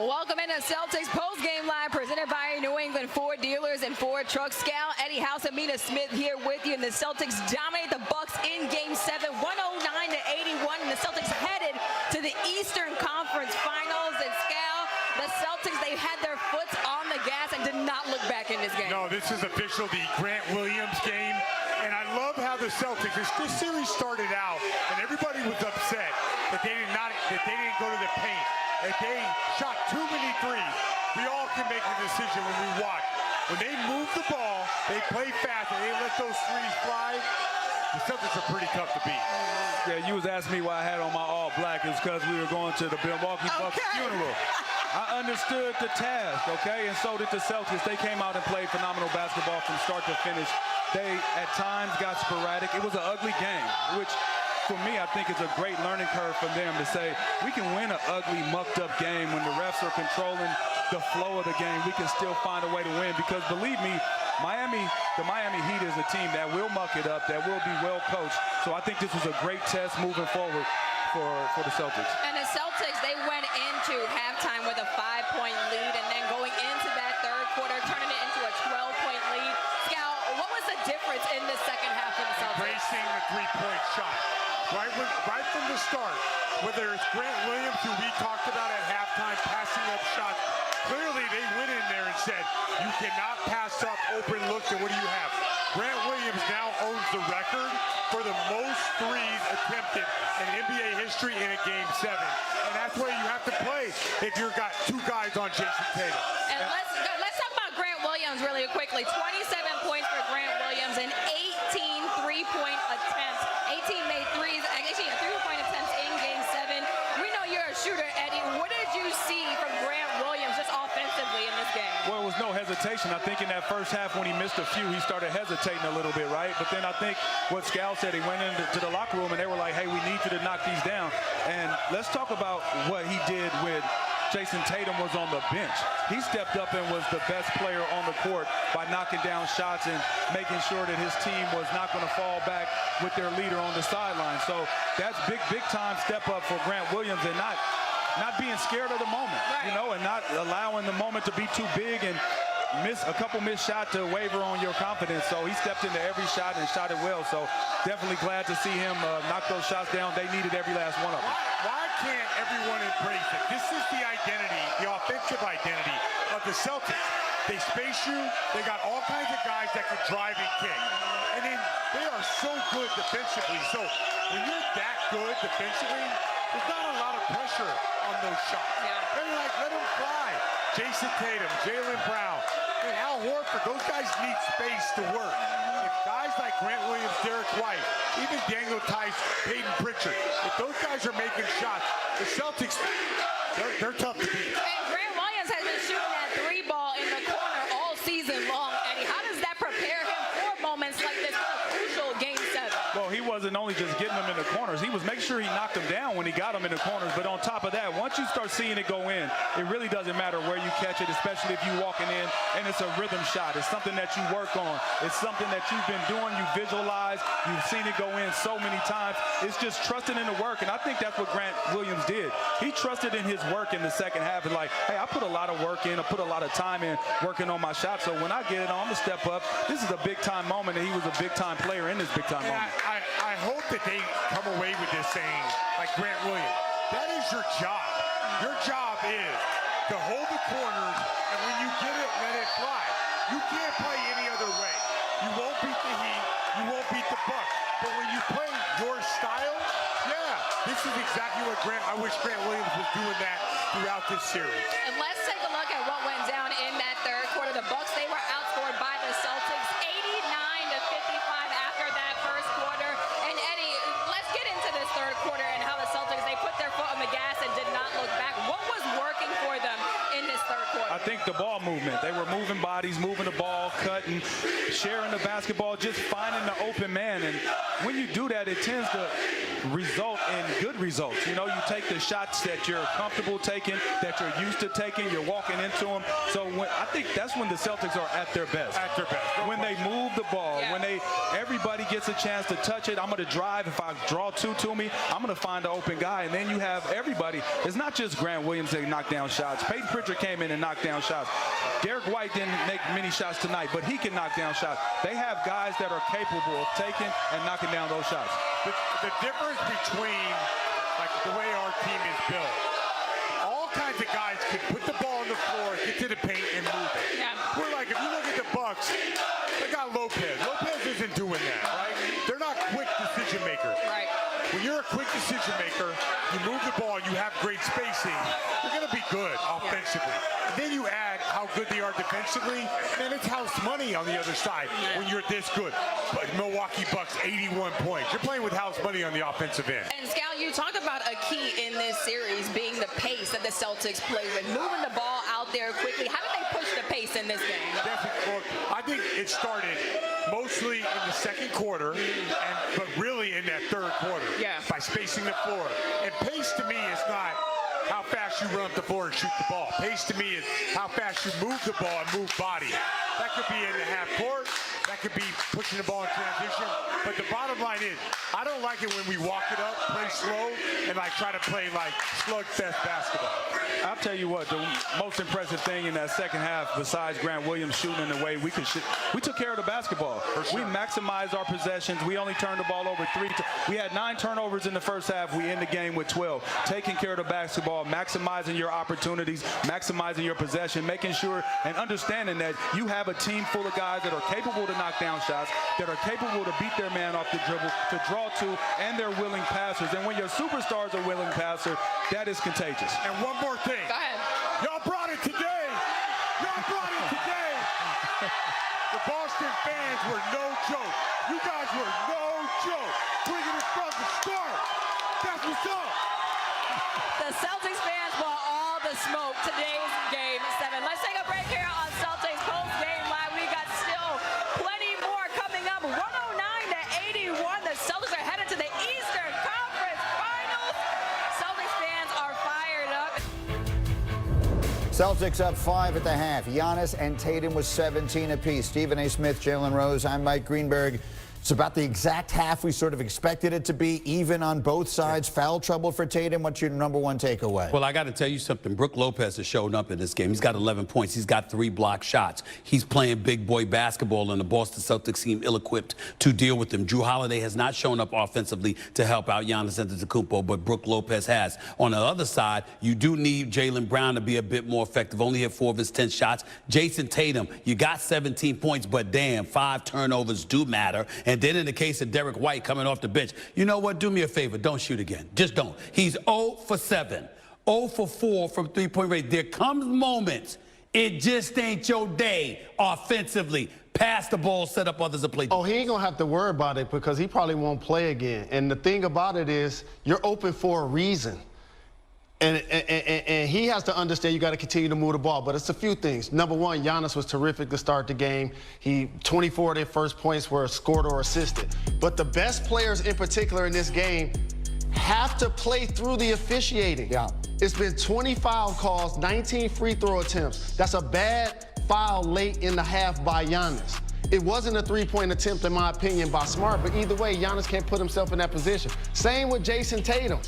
Welcome into Celtics Postgame Live, presented by New England Ford Dealers and Ford Trucks. Scal, Eddie House, and Mina Smith here with you. And the Celtics dominate the Bucks in Game 7, 109-81. And the Celtics headed to the Eastern Conference Finals. And Scal, the Celtics, they had their foot on the gas and did not look back in this game. No, this is official, the Grant Williams game. And I love how the Celtics, this series started out, and everybody was upset that they didn't go to the paint. That they shot too many threes. We all can make a decision when we watch. When they move the ball, they play fast, and they let those threes fly. The Celtics are pretty tough to beat. Yeah, you was asking me why I had on my all black. It's because we were going to the Milwaukee Bucks funeral. I understood the task, okay? And so did the Celtics. They came out and played phenomenal basketball from start to finish. They, at times, got sporadic. It was an ugly game, which, for me, I think it's a great learning curve for them to say, we can win an ugly, mucked-up game when the refs are controlling the flow of the game. We can still find a way to win because, believe me, the Miami Heat is a team that will muck it up, that will be well coached. So I think this was a great test moving forward for the Celtics. And the Celtics, they went into halftime with a 5-point lead, and then going into that third quarter, turning it into a 12-point lead. Scal, what was the difference in the second half for the Celtics? Embracing the three-point shot. Right from the start, whether it's Grant Williams, who we talked about at halftime, passing up shots, clearly they went in there and said, you cannot pass up open looks, and what do you have? Grant Williams now owns the record for the most threes attempted in NBA history in a Game 7. And that's where you have to play if you've got two guys on Jason Tatum. And let's talk about Grant Williams really quickly. 27 points for Grant Williams and 18 three-point attempts. 18 made threes, actually a three-point attempts in Game 7. We know you're a shooter, Eddie. What did you see from Grant Williams just offensively in this game? Well, it was no hesitation. I think in that first half when he missed a few, he started hesitating a little bit, right? But then I think what Scal said, he went into the locker room and they were like, hey, we need you to knock these down. And let's talk about what he did with Jason Tatum was on the bench. He stepped up and was the best player on the court by knocking down shots and making sure that his team was not going to fall back with their leader on the sideline. So that's big time step up for Grant Williams, and not being scared of the moment, right, you know, and not allowing the moment to be too big and miss a couple missed shots to waver on your confidence. So he stepped into every shot and shot it well. So definitely glad to see him knock those shots down. They needed every last one of them. Why can't everyone embrace it? This is the identity, the offensive identity of the Celtics. They space you. They got all kinds of guys that can drive and kick. And then they are so good defensively. So when you're that good defensively, there's not a lot of pressure on those shots. Yeah. They're like, let them fly. Jason Tatum, Jaylen Brown, and Al Horford, those guys need space to work. If guys like Grant Williams, Derek White, even Daniel Tice, Peyton Pritchard, if those guys are making shots, the Celtics, they're tough to beat. And Grant Williams has been shooting that three ball in the corner all season long, Eddie. How does that prepare him for moments like this crucial Game 7? Well, he wasn't only just getting them in the corners. He was making sure he knocked them down when he got them in the corners. But on top of that, once you start seeing it go in, it really doesn't matter where you catch it, especially if you're walking in and it's a rhythm shot. It's something that you work on. It's something that you've been doing. You visualize. You've seen it go in so many times. It's just trusting in the work. And I think that's what Grant Williams did. He trusted in his work in the second half. And like, hey, I put a lot of work in. I put a lot of time in working on my shot. So when I get it on, I'm going to step up. This is a big-time moment, and he was a big-time player in this big-time moment. I hope that they come away with this saying, like Grant Williams, that is your job. Your job is to hold the corners, and when you get it, let it fly. You can't play any other way. You won't beat the Heat. You won't beat the Bucks. But when you play your style, yeah, this is exactly what I wish Grant Williams was doing that throughout this series. And let's take a look at what went down in that third quarter. The Bucks, they were outscored by the Celtics 89-55 after that first quarter. And Eddie, let's get into this third quarter and how the Celtics, they put their foot on the gas and did not look back. What was working for them in this third quarter? I think the ball movement. They were moving bodies, moving the ball, cutting, sharing the basketball, just finding the open man. And when you do that, it tends to result in good results. You know, you take the shots that you're comfortable taking, that you're used to taking, you're walking into them. So I think that's when the Celtics are at their best. At their best. When they move the ball, Yeah. when everybody gets a chance to touch it, I'm going to drive. If I draw two to me, I'm going to find the open guy. And then you have everybody. It's not just Grant Williams that knock down shots. Peyton Pritchard came in and knocked down shots. Derek White didn't make many shots tonight, but he can knock down shots. They have guys that are capable of taking and knocking down those shots. The difference between like the way our team is built, all kinds of guys can put the ball on the floor, get to the paint, and move it. Yeah. We're like, if you look at the Bucks, they got Lopez. Lopez isn't doing that, right? They're not quick decision makers. Right. When you're a quick decision maker, you move the ball, you have great spacing, you're going to be good offensively. And then you add how good they are defensively, and it's house money on the other side when you're this good. But Milwaukee Bucks, 81 points. You're playing with house money on the offensive end. And Scal, you talked about a key in this series being the pace that the Celtics play with, moving the ball out there quickly. How did they push the pace in this game? Definitely. I think it started mostly in the second quarter, but really in that third quarter. Yeah. By spacing the floor. And pace to me is not how fast you run up the floor and shoot the ball. Pace to me is how fast you move the ball and move body. That could be in the half court. That could be pushing the ball in transition. But the bottom line is, I don't like it when we walk it up, play slow, and like try to play like slugfest basketball. I'll tell you what, the most impressive thing in that second half, besides Grant Williams shooting the way we could shoot, we took care of the basketball. Sure. We maximized our possessions. We only turned the ball over we had 9 turnovers in the first half. We end the game with 12. Taking care of the basketball, maximizing your opportunities, maximizing your possession, making sure and understanding that you have a team full of guys that are capable to knock down shots, that are capable to beat their man off the dribble, to draw to, and they're willing passers. And when your superstars are willing passer, that is contagious. And one more thing. Go ahead. Y'all brought it today. Y'all brought it today. The Boston fans were no joke. You guys were no joke. Bringing it from the start. That's what's up. The Celtics fans brought all the smoke today's game 7. Let's take a break here on Celtics Postgame Live. We got still plenty more coming up. 109-81. The Celtics are headed to the Eastern Conference Finals. Celtics fans are fired up. Celtics up 5 at the half. Giannis and Tatum with 17 apiece. Stephen A. Smith, Jalen Rose. I'm Mike Greenberg. It's about the exact half we sort of expected it to be, even on both sides. Foul trouble for Tatum. What's your number one takeaway? Well, I got to tell you something. Brook Lopez has shown up in this game. He's got 11 points. He's got 3 blocked shots. He's playing big boy basketball, and the Boston Celtics seem ill-equipped to deal with him. Drew Holiday has not shown up offensively to help out Giannis Antetokounmpo, but Brook Lopez has. On the other side, you do need Jaylen Brown to be a bit more effective. Only hit 4 of his 10 shots. Jason Tatum, you got 17 points, but damn, 5 turnovers do matter. And then in the case of Derek White coming off the bench, you know what? Do me a favor. Don't shoot again. Just don't. He's 0 for 7, 0 for 4 from three-point range. There comes moments. It just ain't your day offensively. Pass the ball, set up others to play. Oh, he ain't going to have to worry about it because he probably won't play again. And the thing about it is you're open for a reason. And he has to understand you got to continue to move the ball. But it's a few things. Number one, Giannis was terrific to start the game. 24 of their first points were scored or assisted. But the best players in particular in this game have to play through the officiating. Yeah. It's been 20 foul calls, 19 free throw attempts. That's a bad foul late in the half by Giannis. It wasn't a three-point attempt, in my opinion, by Smart, but either way, Giannis can't put himself in that position. Same with Jason Tatum.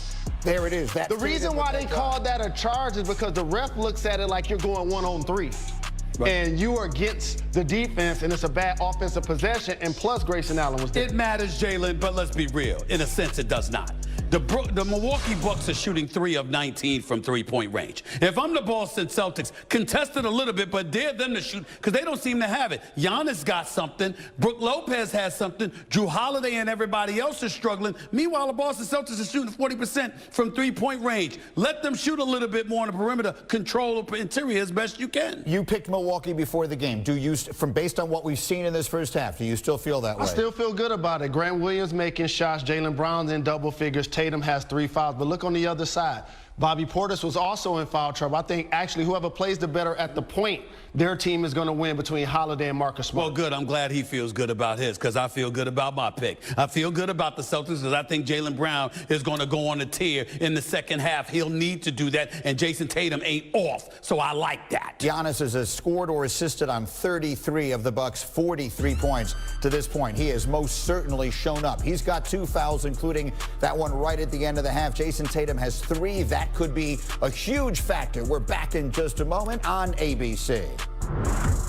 There it is. That's The reason why they called that a charge is because the ref looks at it like you're going 1-on-3. Right. And you are against the defense, and it's a bad offensive possession, and plus Grayson Allen was there. It matters, Jalen, but let's be real. In a sense, it does not. The Milwaukee Bucks are shooting 3 of 19 from three-point range. If I'm the Boston Celtics, contested a little bit, but dare them to shoot because they don't seem to have it. Giannis got something. Brook Lopez has something. Drew Holiday and everybody else is struggling. Meanwhile, the Boston Celtics are shooting 40% from three-point range. Let them shoot a little bit more on the perimeter. Control the interior as best you can. You picked Milwaukee before the game. Do you, based on what we've seen in this first half, do you still feel that way? I still feel good about it. Grant Williams making shots. Jaylen Brown's in double figures. Tatum has 3 fouls. But look on the other side. Bobby Portis was also in foul trouble. I think actually whoever plays the better at the point, their team is going to win between Holiday and Marcus Smart. Well, good. I'm glad he feels good about his because I feel good about my pick. I feel good about the Celtics because I think Jaylen Brown is going to go on a tear in the second half. He'll need to do that, and Jason Tatum ain't off, so I like that. Giannis has scored or assisted on 33 of the Bucks' 43 points to this point. He has most certainly shown up. He's got 2 fouls, including that one right at the end of the half. Jason Tatum has 3. That could be a huge factor. We're back in just a moment on ABC.